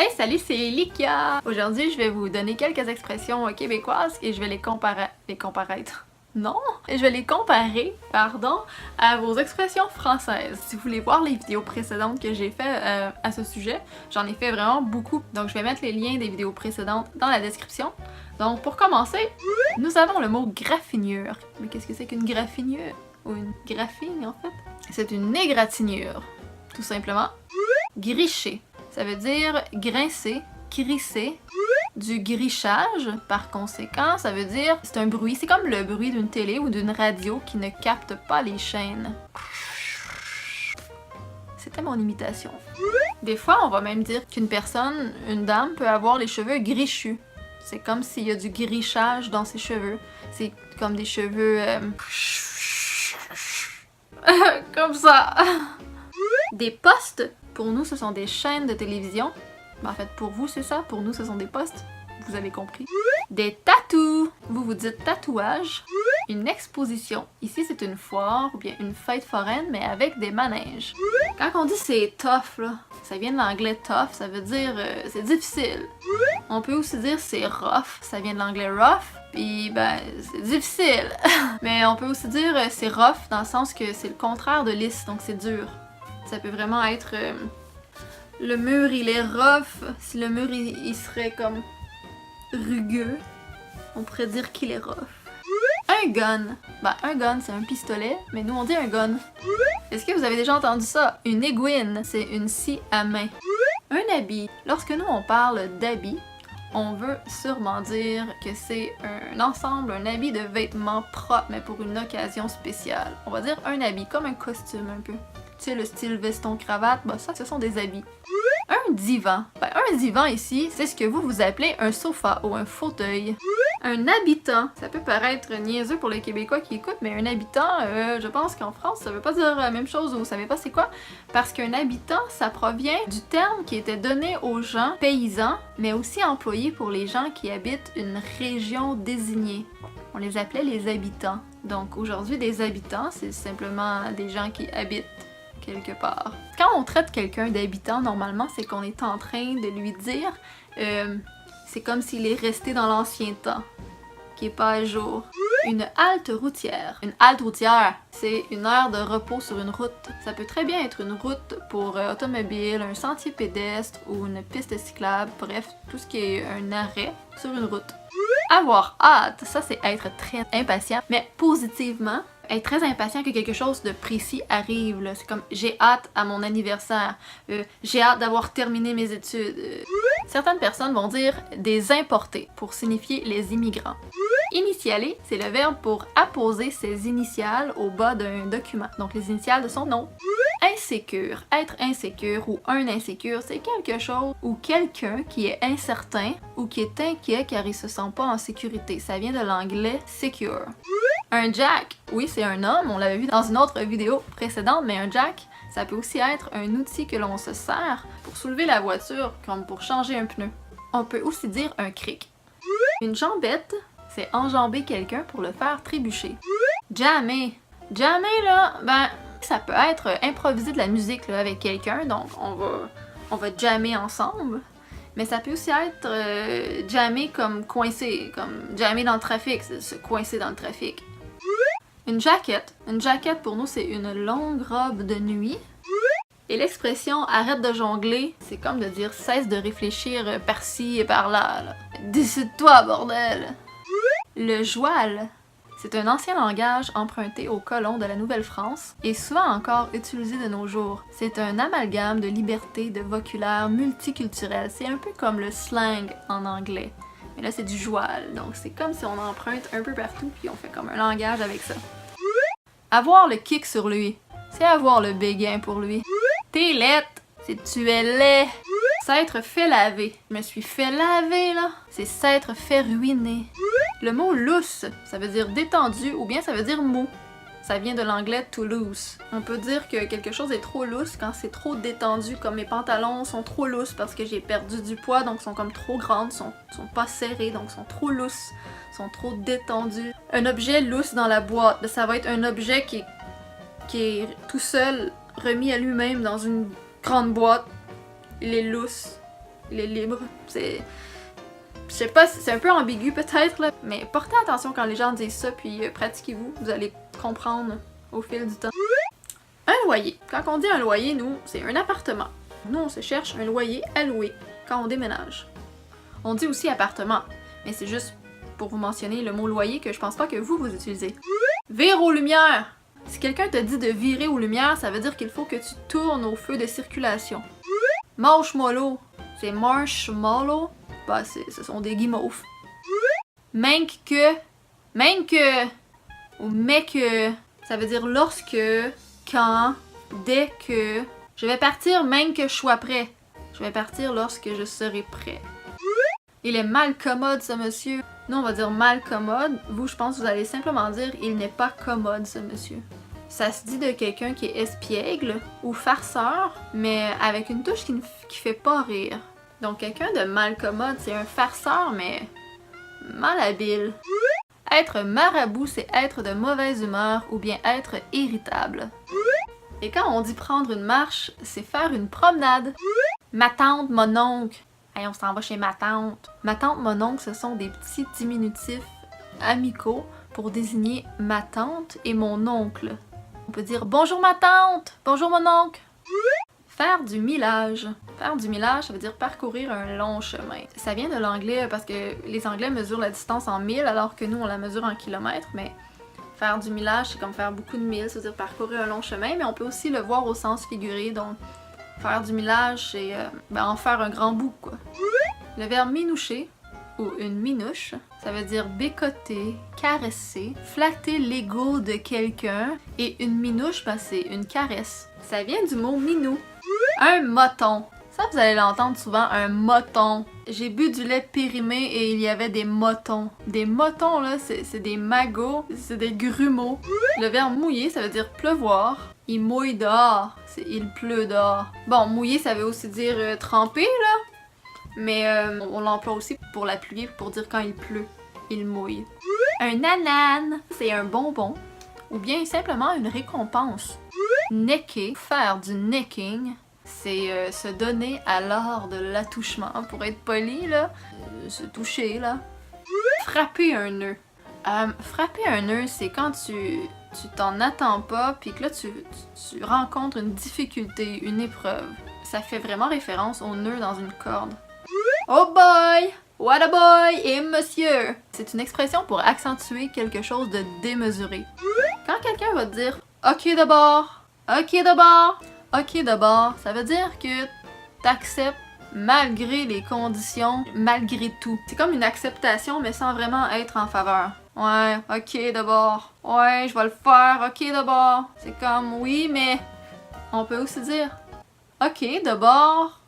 Hey salut, c'est Likia! Aujourd'hui, je vais vous donner quelques expressions québécoises et je vais les comparer... Non! Et je vais les comparer, pardon, à vos expressions françaises. Si vous voulez voir les vidéos précédentes que j'ai fait à ce sujet, j'en ai fait vraiment beaucoup. Donc je vais mettre les liens des vidéos précédentes dans la description. Donc pour commencer, nous avons le mot graffinure. Mais qu'est-ce que c'est qu'une graffinure? Ou une graphine en fait? C'est une égratignure, tout simplement. Gricher. Ça veut dire grincer, crisser, du grichage. Par conséquent, ça veut dire c'est un bruit, c'est comme le bruit d'une télé ou d'une radio qui ne capte pas les chaînes. C'était mon imitation. Des fois, on va même dire qu'une personne, une dame, peut avoir les cheveux grichus. C'est comme s'il y a du grichage dans ses cheveux. C'est comme des cheveux... comme ça. Des postes. Pour nous, ce sont des chaînes de télévision. En fait, pour vous, c'est ça. Pour nous, ce sont des postes. Vous avez compris. Des tatous. Vous vous dites tatouage. Une exposition. Ici, c'est une foire ou bien une fête foraine, mais avec des manèges. Quand on dit c'est tough, là, ça vient de l'anglais tough, ça veut dire c'est difficile. On peut aussi dire c'est rough, ça vient de l'anglais rough. Puis ben, c'est difficile. Mais on peut aussi dire c'est rough dans le sens que c'est le contraire de lisse, donc c'est dur. Ça peut vraiment être... le mur, il est rough. Si le mur, il serait comme rugueux, on pourrait dire qu'il est rough. Un gun. Ben, un gun, c'est un pistolet, mais nous, on dit un gun. Est-ce que vous avez déjà entendu ça? Une aiguine, c'est une scie à main. Un habit. Lorsque nous, on parle d'habit, on veut sûrement dire que c'est un ensemble, un habit de vêtements propres, mais pour une occasion spéciale. On va dire un habit, comme un costume un peu. Tu sais, le style veston-cravate, bah ça, ce sont des habits. Un divan. Ben, un divan ici, c'est ce que vous appelez un sofa ou un fauteuil. Un habitant. Ça peut paraître niaiseux pour les Québécois qui écoutent, mais un habitant, je pense qu'en France, ça veut pas dire la même chose ou vous savez pas c'est quoi. Parce qu'un habitant, ça provient du terme qui était donné aux gens paysans, mais aussi employé pour les gens qui habitent une région désignée. On les appelait les habitants. Donc aujourd'hui, des habitants, c'est simplement des gens qui habitent quelque part. Quand on traite quelqu'un d'habitant, normalement, c'est qu'on est en train de lui dire c'est comme s'il est resté dans l'ancien temps, qui est pas à jour. Une halte routière. Une halte routière, c'est une heure de repos sur une route. Ça peut très bien être une route pour automobile, un sentier pédestre ou une piste cyclable, bref, tout ce qui est un arrêt sur une route. Avoir hâte, ça c'est être très impatient, mais positivement. Être très impatient que quelque chose de précis arrive. C'est comme j'ai hâte à mon anniversaire, j'ai hâte d'avoir terminé mes études. Certaines personnes vont dire des importés pour signifier les immigrants. Initialer, c'est le verbe pour apposer ses initiales au bas d'un document, donc les initiales de son nom. Insécure, être insécure ou un insécure, c'est quelque chose ou quelqu'un qui est incertain ou qui est inquiet car il se sent pas en sécurité. Ça vient de l'anglais secure. Un jack, oui c'est un homme, on l'avait vu dans une autre vidéo précédente, mais un jack, ça peut aussi être un outil que l'on se sert pour soulever la voiture, comme pour changer un pneu. On peut aussi dire un cric. Une jambette, c'est enjamber quelqu'un pour le faire trébucher. Jammer. Jammer là, ben ça peut être improviser de la musique là, avec quelqu'un, donc on va jammer ensemble. Mais ça peut aussi être jammer comme coincé, comme jammer dans le trafic, c'est se coincer dans le trafic. Une jaquette. Une jaquette pour nous c'est une longue robe de nuit. Et l'expression arrête de jongler, c'est comme de dire cesse de réfléchir par-ci et par-là. Là. Décide-toi bordel! Le joual. C'est un ancien langage emprunté aux colons de la Nouvelle-France et souvent encore utilisé de nos jours. C'est un amalgame de liberté, de vocabulaire multiculturel. C'est un peu comme le slang en anglais. Mais là, c'est du joual, donc c'est comme si on emprunte un peu partout puis on fait comme un langage avec ça. Avoir le kick sur lui, c'est avoir le béguin pour lui. T'es laite, c'est tu es laid. S'être fait laver. Je me suis fait laver, là. C'est s'être fait ruiner. Le mot loose, ça veut dire détendu ou bien ça veut dire mou. Ça vient de l'anglais to loose. On peut dire que quelque chose est trop loose quand c'est trop détendu, comme mes pantalons sont trop loose parce que j'ai perdu du poids, donc sont comme trop grandes, sont pas serrées, donc sont trop loose, sont trop détendus. Un objet loose dans la boîte, ça va être un objet qui est tout seul, remis à lui-même dans une grande boîte. Il est lousse. Il est libre. C'est... Je sais pas, c'est un peu ambigu peut-être, là, mais portez attention quand les gens disent ça, puis pratiquez-vous. Vous allez comprendre au fil du temps. Un loyer. Quand on dit un loyer, nous, c'est un appartement. Nous, on se cherche un loyer à louer quand on déménage. On dit aussi appartement, mais c'est juste pour vous mentionner le mot loyer que je pense pas que vous utilisez. Vire aux lumières! Si quelqu'un te dit de virer aux lumières, ça veut dire qu'il faut que tu tournes au feu de circulation. Marshmallow, c'est marshmallow, bah ce sont des guimauves. Manque que, ou mais que, ça veut dire lorsque, quand, dès que. Je vais partir même que je sois prêt. Je vais partir lorsque je serai prêt. Il est mal commode ce monsieur. Nous on va dire mal commode. Vous je pense que vous allez simplement dire il n'est pas commode ce monsieur. Ça se dit de quelqu'un qui est espiègle ou farceur, mais avec une touche qui fait pas rire. Donc quelqu'un de mal commode, c'est un farceur, mais malhabile. Être marabout, c'est être de mauvaise humeur ou bien être irritable. Et quand on dit prendre une marche, c'est faire une promenade. Ma tante, mon oncle. Hey, on s'en va chez ma tante. Ma tante, mon oncle, ce sont des petits diminutifs amicaux pour désigner ma tante et mon oncle. On peut dire bonjour ma tante, bonjour mon oncle. Faire du millage. Faire du millage, ça veut dire parcourir un long chemin. Ça vient de l'anglais parce que les Anglais mesurent la distance en milles alors que nous on la mesure en kilomètres, mais faire du millage c'est comme faire beaucoup de milles, c'est-à-dire parcourir un long chemin, mais on peut aussi le voir au sens figuré, donc faire du millage c'est en faire un grand bout quoi. Le verbe minoucher ou une minouche, ça veut dire bécoter, caresser, flatter l'ego de quelqu'un, et une minouche, c'est une caresse. Ça vient du mot minou. Un moton. Ça, vous allez l'entendre souvent, un moton. J'ai bu du lait périmé et il y avait des motons. Des motons, là, c'est des magots, c'est des grumeaux. Le verbe mouiller, ça veut dire pleuvoir. Il mouille dehors, c'est il pleut dehors. Bon, mouiller, ça veut aussi dire tremper, là. Mais on l'emploie aussi pour la pluie, pour dire quand il pleut. Il mouille. Un anane, c'est un bonbon. Ou bien simplement une récompense. Necker, faire du necking, c'est se donner à l'art de l'attouchement, pour être poli, là. Se toucher, là. Frapper un nœud. Frapper un nœud, c'est quand tu t'en attends pas, puis que là, tu rencontres une difficulté, une épreuve. Ça fait vraiment référence au nœud dans une corde. Oh boy! What a boy! Et monsieur! C'est une expression pour accentuer quelque chose de démesuré. Quand quelqu'un va te dire « Ok d'abord, ok d'abord, ok d'abord », ça veut dire que t'acceptes malgré les conditions, malgré tout. C'est comme une acceptation, mais sans vraiment être en faveur. Ouais, ok d'abord. Ouais, je vais le faire, ok d'abord. C'est comme oui, mais on peut aussi dire ok d'abord.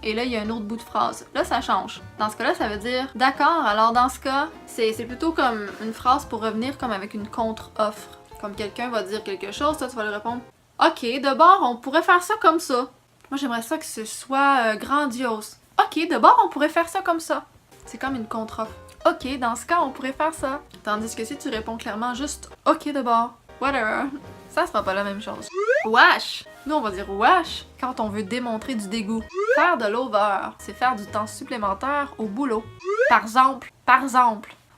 Et là, il y a un autre bout de phrase. Là, ça change. Dans ce cas-là, ça veut dire d'accord. Alors, dans ce cas, c'est plutôt comme une phrase pour revenir comme avec une contre-offre. Comme quelqu'un va dire quelque chose, toi, tu vas lui répondre ok, d'abord, on pourrait faire ça comme ça. Moi, j'aimerais ça que ce soit grandiose. Ok, d'abord, on pourrait faire ça comme ça. C'est comme une contre-offre. Ok, dans ce cas, on pourrait faire ça. Tandis que si tu réponds clairement juste ok, d'abord, whatever, ça sera pas la même chose. Wesh! Nous, on va dire wesh quand on veut démontrer du dégoût. Faire de l'over, c'est faire du temps supplémentaire au boulot. Par exemple.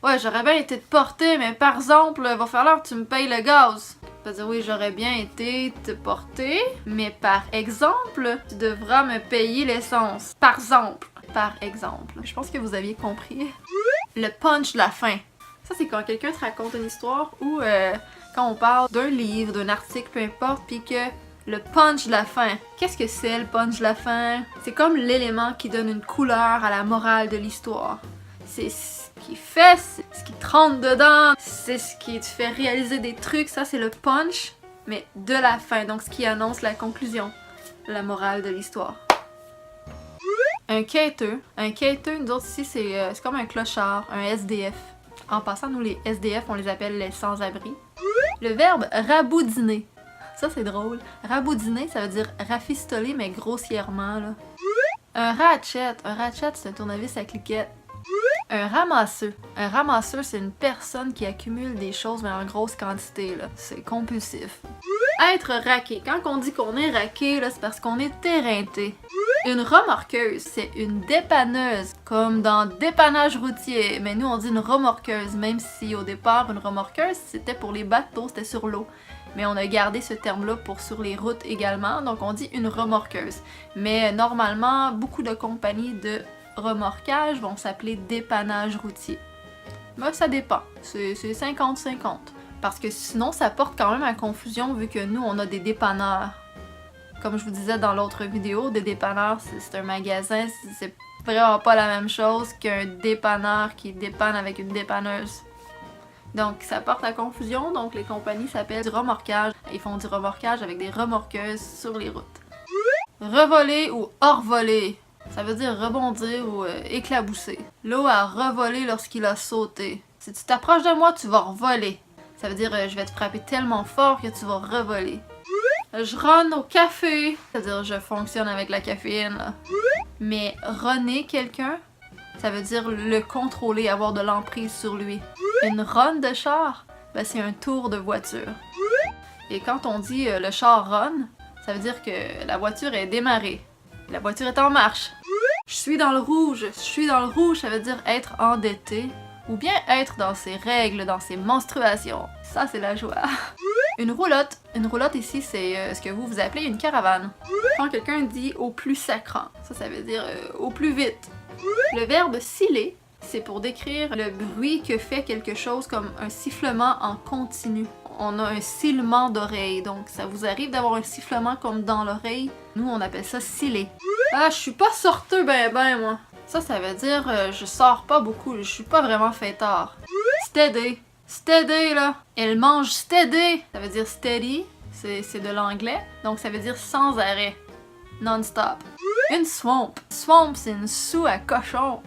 Ouais, j'aurais bien été te porter, mais par exemple, va falloir que tu me payes le gaz. Ça veut dire oui, j'aurais bien été te porter, mais par exemple, tu devras me payer l'essence. Par exemple. Je pense que vous aviez compris. Le punch de la fin. Ça, c'est quand quelqu'un te raconte une histoire ou quand on parle d'un livre, d'un article, peu importe, puis que le punch de la fin. Qu'est-ce que c'est le punch de la fin? C'est comme l'élément qui donne une couleur à la morale de l'histoire. C'est ce qui fait, c'est ce qui te rentre dedans, c'est ce qui te fait réaliser des trucs, ça c'est le punch, mais de la fin, donc ce qui annonce la conclusion, la morale de l'histoire. Un quêteux, nous autres ici c'est comme un clochard, un SDF. En passant, nous les SDF, on les appelle les sans-abri. Le verbe raboudiner. Ça, c'est drôle. Raboudiner, ça veut dire rafistoler, mais grossièrement, là. Un ratchet, c'est un tournevis à cliquette. Un ramasseux. Un ramasseur, c'est une personne qui accumule des choses, mais en grosse quantité, là. C'est compulsif. Être raqué. Quand on dit qu'on est raqué, là, c'est parce qu'on est éreinté. Une remorqueuse, c'est une dépanneuse, comme dans dépannage routier, mais nous on dit une remorqueuse, même si au départ une remorqueuse c'était pour les bateaux, c'était sur l'eau. Mais on a gardé ce terme-là pour sur les routes également, donc on dit une remorqueuse. Mais normalement, beaucoup de compagnies de remorquage vont s'appeler dépannage routier. Mais ça dépend, c'est 50-50. Parce que sinon ça porte quand même à confusion vu que nous on a des dépanneurs. Comme je vous disais dans l'autre vidéo, des dépanneurs, c'est un magasin, c'est vraiment pas la même chose qu'un dépanneur qui dépanne avec une dépanneuse. Donc ça porte à confusion, donc les compagnies s'appellent du remorquage. Ils font du remorquage avec des remorqueuses sur les routes. Revoler ou hors-voler, ça veut dire rebondir ou éclabousser. L'eau a revolé lorsqu'il a sauté. Si tu t'approches de moi, tu vas revoler. Ça veut dire je vais te frapper tellement fort que tu vas revoler. Je run au café. C'est-à-dire je fonctionne avec la caféine là. Mais runner quelqu'un, ça veut dire le contrôler, avoir de l'emprise sur lui. Une run de char, ben c'est un tour de voiture. Et quand on dit le char run, ça veut dire que la voiture est démarrée. La voiture est en marche. Je suis dans le rouge. Je suis dans le rouge, ça veut dire être endetté. Ou bien être dans ses règles, dans ses menstruations. Ça, c'est la joie. Une roulotte. Une roulotte ici, c'est ce que vous appelez une caravane. Quand quelqu'un dit au plus sacrant, ça veut dire au plus vite. Le verbe sciller, c'est pour décrire le bruit que fait quelque chose comme un sifflement en continu. On a un silement d'oreille, donc ça vous arrive d'avoir un sifflement comme dans l'oreille. Nous, on appelle ça sciller. Ah, je suis pas sorteux ben moi. Ça veut dire je sors pas beaucoup, je suis pas vraiment fêtard. Steady. Steady, là. Elle mange steady. Ça veut dire steady, c'est de l'anglais, donc ça veut dire sans arrêt. Non-stop. Une swamp. Swamp, c'est une soue à cochon.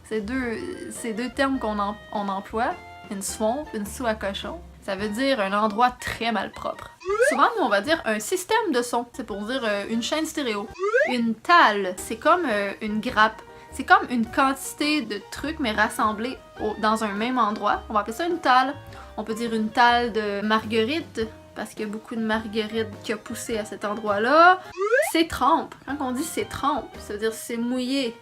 C'est deux termes qu'on emploie. Une swamp, une soue à cochon. Ça veut dire un endroit très malpropre. Souvent, nous, on va dire un système de son. C'est pour dire une chaîne stéréo. Une talle, c'est comme une grappe. C'est comme une quantité de trucs, mais rassemblés dans un même endroit. On va appeler ça une talle. On peut dire une talle de marguerite, parce qu'il y a beaucoup de marguerites qui a poussé à cet endroit-là. C'est trempe. Quand on dit c'est trempe, ça veut dire c'est mouillé.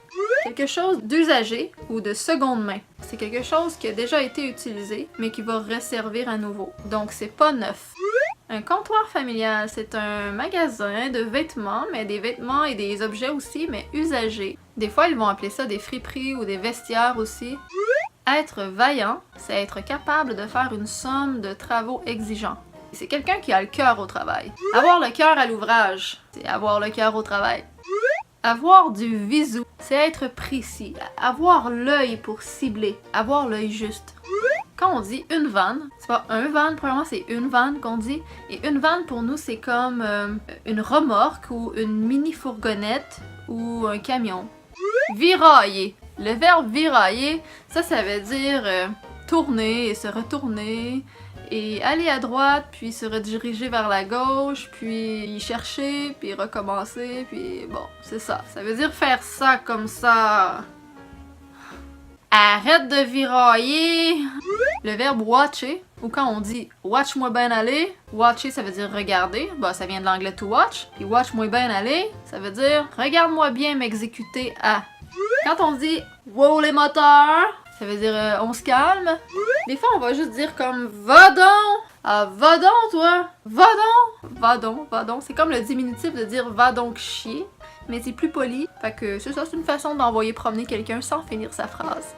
Quelque chose d'usagé ou de seconde main. C'est quelque chose qui a déjà été utilisé, mais qui va resservir à nouveau. Donc c'est pas neuf. Un comptoir familial, c'est un magasin de vêtements, mais des vêtements et des objets aussi, mais usagés. Des fois, ils vont appeler ça des friperies ou des vestiaires aussi. Être vaillant, c'est être capable de faire une somme de travaux exigeants. C'est quelqu'un qui a le cœur au travail. Avoir le cœur à l'ouvrage, c'est avoir le cœur au travail. Avoir du visu, c'est être précis. Avoir l'œil pour cibler. Avoir l'œil juste. Quand on dit une vanne, c'est pas un van, premièrement c'est une vanne qu'on dit. Et une vanne pour nous c'est comme une remorque ou une mini fourgonnette ou un camion. Virailler. Le verbe virailler, ça veut dire tourner et se retourner. Et aller à droite, puis se rediriger vers la gauche, puis y chercher, puis recommencer, puis bon, c'est ça. Ça veut dire faire ça comme ça. Arrête de virailler! Le verbe watcher, ou quand on dit watch-moi ben aller, watcher ça veut dire regarder, bah ça vient de l'anglais to watch, puis watch-moi ben aller, ça veut dire regarde-moi bien m'exécuter à. Quand on dit wow les moteurs, ça veut dire on se calme. Des fois on va juste dire comme va donc! Ah va donc toi! Va donc! Va donc, va donc. C'est comme le diminutif de dire va donc chier, mais c'est plus poli. Fait que c'est ça, c'est une façon d'envoyer promener quelqu'un sans finir sa phrase.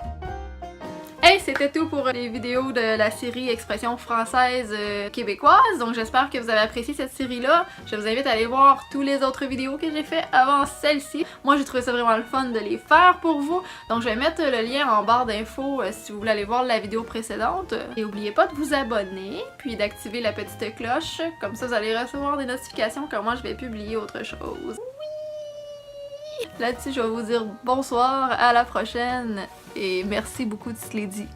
Hey, c'était tout pour les vidéos de la série Expressions françaises québécoises. Donc j'espère que vous avez apprécié cette série-là. Je vous invite à aller voir toutes les autres vidéos que j'ai fait avant celle-ci. Moi j'ai trouvé ça vraiment le fun de les faire pour vous. Donc je vais mettre le lien en barre d'infos si vous voulez aller voir la vidéo précédente. Et n'oubliez pas de vous abonner, puis d'activer la petite cloche. Comme ça vous allez recevoir des notifications quand moi je vais publier autre chose. Là-dessus, je vais vous dire bonsoir, à la prochaine et merci beaucoup de ce qu'il dit.